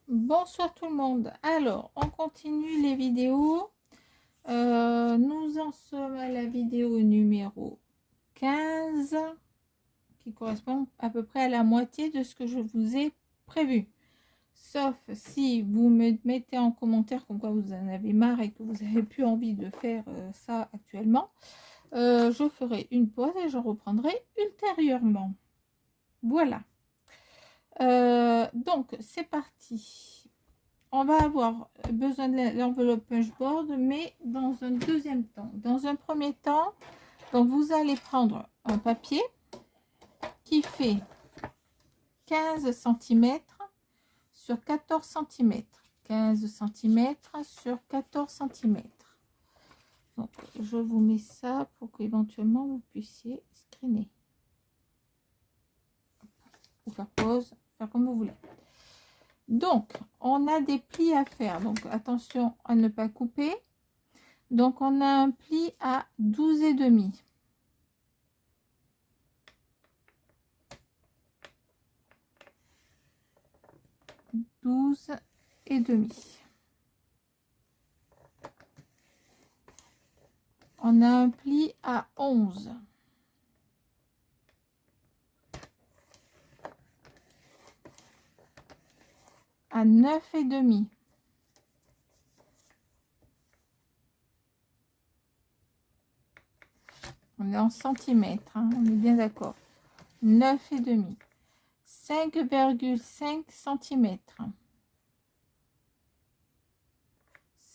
Bonsoir tout le monde. Alors, on continue les vidéos. Nous en sommes à la vidéo numéro 15, qui correspond à peu près à la moitié de ce que je vous ai prévu. Sauf si vous me mettez en commentaire comme quoi vous en avez marre et que vous n'avez plus envie de faire ça actuellement. Je ferai une pause et je reprendrai ultérieurement. Voilà. Donc, c'est parti. On va avoir besoin de l'enveloppe punchboard, mais dans un deuxième temps. Dans un premier temps, donc vous allez prendre un papier qui fait 15 cm sur 14 cm. 15 cm sur 14 cm. Donc, je vous mets ça pour qu'éventuellement vous puissiez screener. Ou faire pause, faire comme vous voulez. Donc, on a des plis à faire. Donc, attention à ne pas couper. Donc, on a un pli à 12,5. 12,5. On a un pli à 11. À 9,5. On est en centimètres, hein, on est bien d'accord. 9,5. 5,5 cm.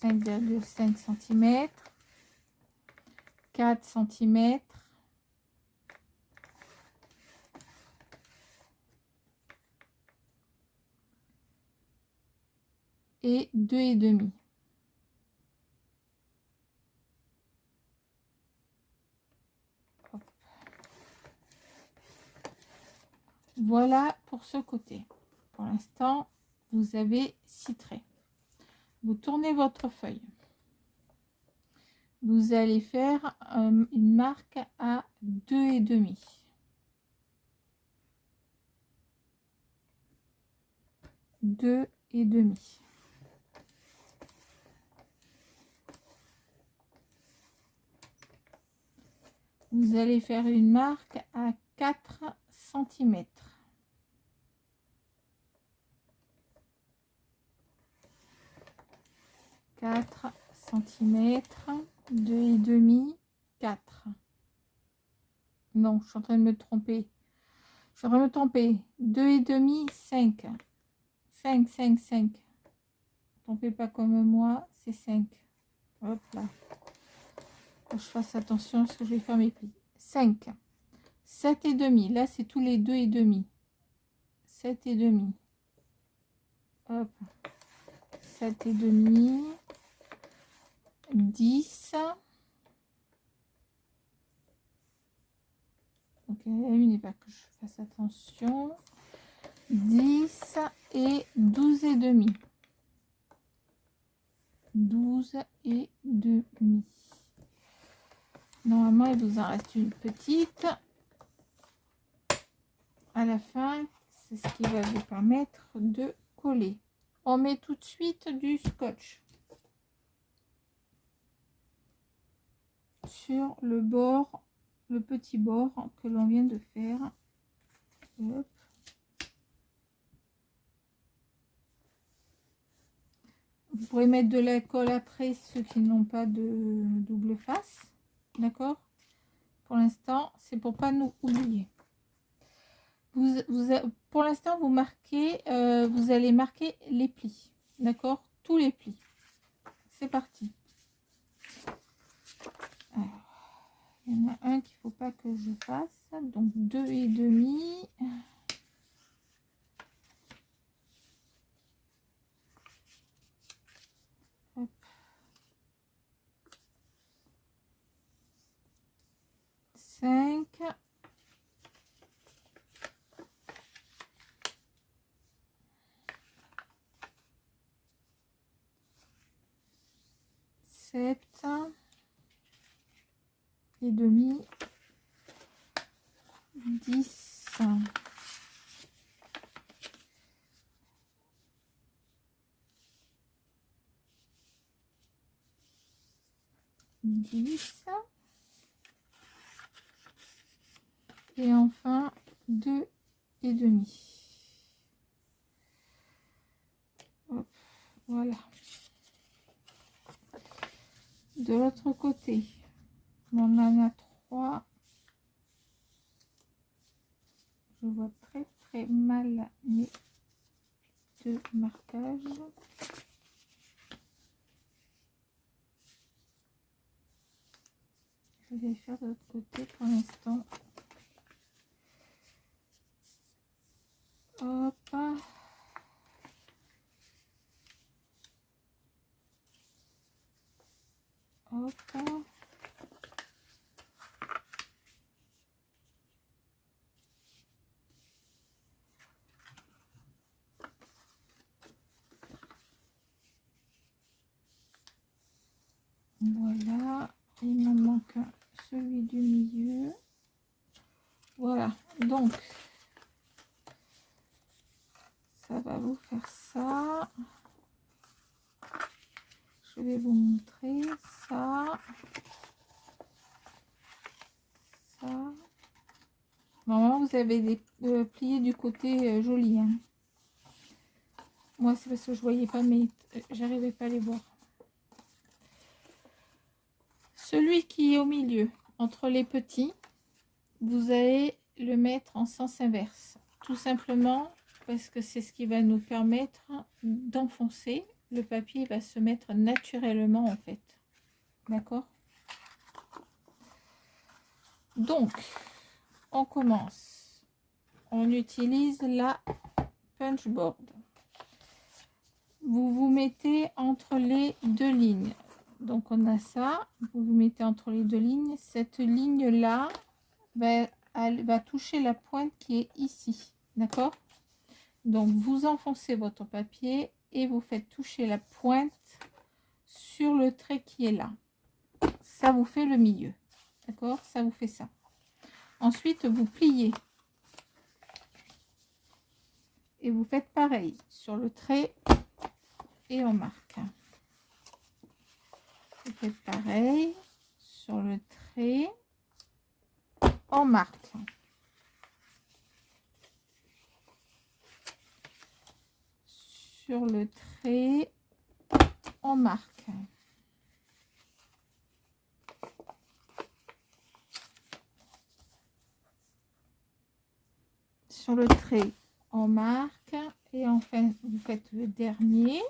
5,5 cm. 4 cm. Et 2,5. Voilà pour ce côté. Pour l'instant, vous avez 6 traits. Vous tournez votre feuille. Vous allez faire une marque à 2,5. 2,5. Vous allez faire une marque à 4 cm. 4 cm, 2,5, 4. Non, je suis en train de me tromper. Je suis en train de me tromper. 2,5, 5. 5, 5, 5. Ne trompez pas comme moi, c'est 5. Hop là. Faut que je fasse attention parce que je vais faire mes plis. 5. 7,5. Là, c'est tous les 2,5. 7,5. Hop. 7,5. 10. Donc, il n'est pas que je fasse attention. 10 et 12,5. 12,5. Normalement, il vous en reste une petite. À la fin, c'est ce qui va vous permettre de coller. On met tout de suite du scotch sur le bord, le petit bord que l'on vient de faire. Hop. Vous pourrez mettre de la colle après, ceux qui n'ont pas de double face. D'accord? Pour l'instant, c'est pour pas nous oublier. Pour l'instant, vous marquez, vous allez marquer les plis. D'accord? Tous les plis. C'est parti. Alors, il y en a un qu'il ne faut pas que je fasse. Donc, 2,5. Hop. 5. 7 et demi, 10, 10. Et enfin 2,5. Hop, voilà. De l'autre côté, on en a 3. Je vois très mal mes deux marquages. Je vais faire de l'autre côté pour l'instant. Hop. Hop. Voilà, il me manque celui du milieu. Voilà, donc ça va vous faire ça. Je vais vous montrer ça. Ça. Normalement, vous avez des pliés du côté joli. Hein. Moi, c'est parce que je voyais pas, mais j'arrivais pas à les voir. Celui qui est au milieu, entre les petits, vous allez le mettre en sens inverse. Tout simplement parce que c'est ce qui va nous permettre d'enfoncer. Le papier va se mettre naturellement en fait. D'accord? Donc, on commence. On utilise la punch board. Vous vous mettez entre les deux lignes. Donc, on a ça. Vous vous mettez entre les deux lignes. Cette ligne-là va toucher la pointe qui est ici. D'accord? Donc, vous enfoncez votre papier et vous faites toucher la pointe sur le trait qui est là. Ça vous fait le milieu. D'accord? Ça vous fait ça. Ensuite, vous pliez. Et vous faites pareil sur le trait et on marque. Vous faites pareil sur le trait, on marque. Sur le trait, on marque. Sur le trait, on marque. Et enfin, vous faites le dernier.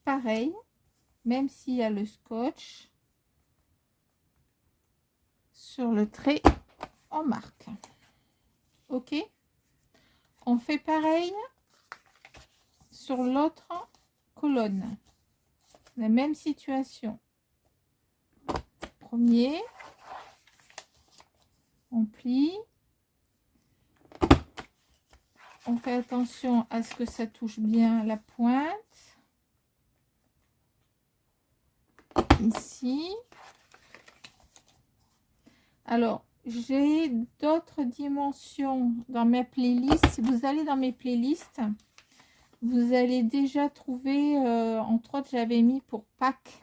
Pareil, même s'il y a le scotch. Sur le trait, on marque. Ok? On fait pareil sur l'autre colonne. La même situation. Premier, on plie. On fait attention à ce que ça touche bien la pointe. Ici. Alors, j'ai d'autres dimensions dans ma playlist. Si vous allez dans mes playlists, vous allez déjà trouver, entre autres, j'avais mis pour Pâques.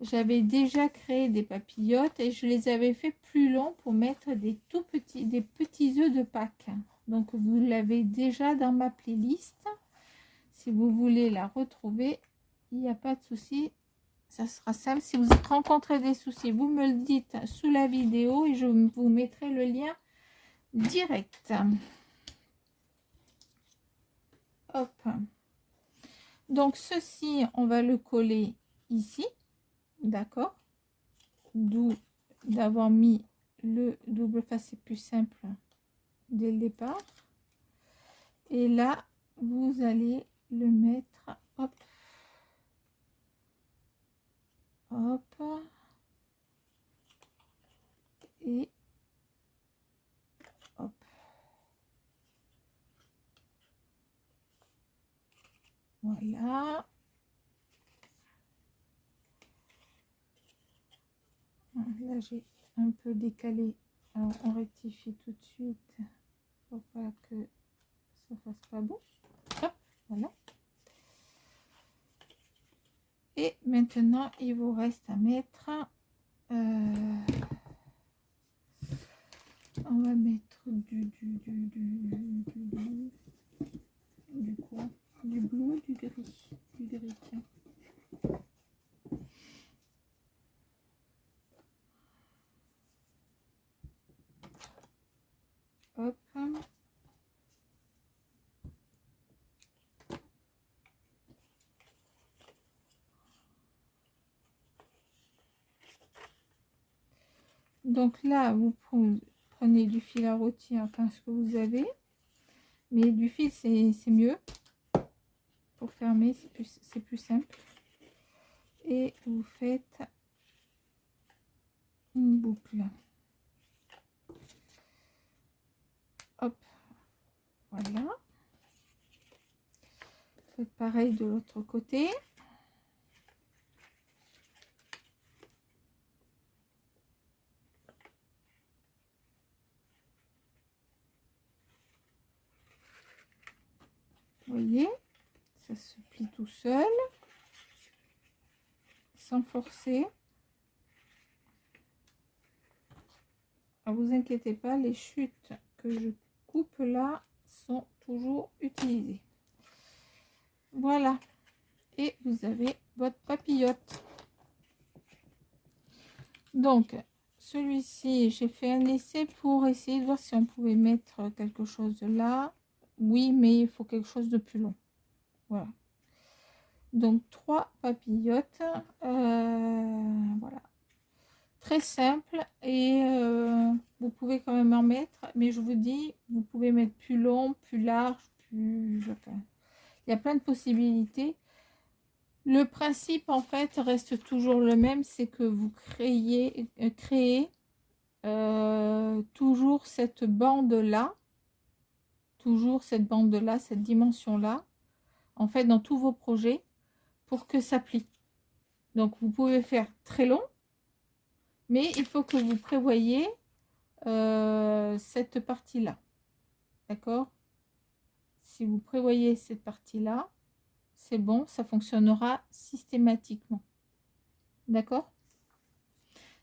J'avais déjà créé des papillotes et je les avais fait plus longs pour mettre des petits œufs de Pâques. Donc, vous l'avez déjà dans ma playlist. Si vous voulez la retrouver, il n'y a pas de souci. Ça sera simple. Si vous rencontrez des soucis, vous me le dites sous la vidéo et je vous mettrai le lien direct. Hop. Donc, ceci, on va le coller ici. D'accord? D'où d'avoir mis le double face, c'est plus simple dès le départ. Et là, vous allez le mettre, hop, hop, et hop. Voilà. Là, j'ai un peu décalé. Alors, on rectifie tout de suite. Faut pas que ça fasse pas beau. Hop, voilà. Et maintenant, il vous reste à mettre on va mettre quoi? Du bleu, du gris. Du gris, tiens. Hop. Donc là, vous prenez du fil à rôtir, enfin ce que vous avez. Mais du fil, c'est mieux. Pour fermer, c'est plus simple. Et vous faites une boucle. Hop. Voilà. Faites pareil de l'autre côté. Vous voyez, ça se plie tout seul, sans forcer. Ne vous inquiétez pas, les chutes que je coupe là sont toujours utilisées. Voilà, et vous avez votre papillote. Donc, celui-ci, j'ai fait un essai pour essayer de voir si on pouvait mettre quelque chose là. Oui, mais il faut quelque chose de plus long. Voilà. Donc, 3 papillotes. Voilà. Très simple. Et vous pouvez quand même en mettre. Mais je vous dis, vous pouvez mettre plus long, plus large, plus... Enfin, il y a plein de possibilités. Le principe, en fait, reste toujours le même. C'est que vous créez toujours cette bande-là. Toujours cette bande-là, cette dimension-là. En fait, dans tous vos projets, pour que ça plie. Donc, vous pouvez faire très long, mais il faut que vous prévoyez cette partie-là. D'accord? Si vous prévoyez cette partie-là, c'est bon, ça fonctionnera systématiquement. D'accord?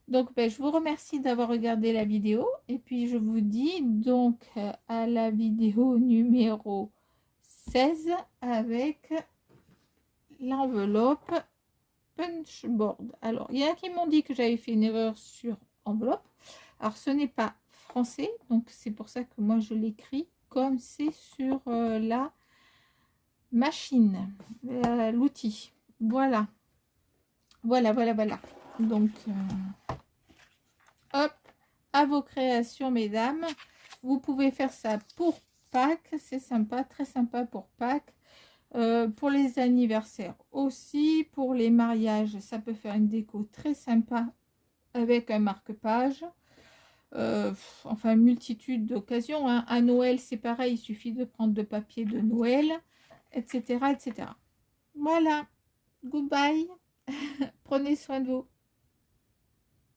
Donc, ben, je vous remercie d'avoir regardé la vidéo. Et puis, je vous dis donc à la vidéo numéro 16 avec l'enveloppe Punchboard. Alors, il y en a qui m'ont dit que j'avais fait une erreur sur enveloppe. Alors, ce n'est pas français, donc c'est pour ça que moi je l'écris comme c'est sur la machine, l'outil. Voilà. Voilà. Donc, hop, à vos créations, mesdames. Vous pouvez faire ça pour Pâques. C'est sympa, très sympa pour Pâques. Pour les anniversaires aussi, pour les mariages, ça peut faire une déco très sympa avec un marque-page. Enfin, multitude d'occasions. Hein. À Noël, c'est pareil, il suffit de prendre de papier de Noël, etc. etc. Voilà, goodbye, prenez soin de vous.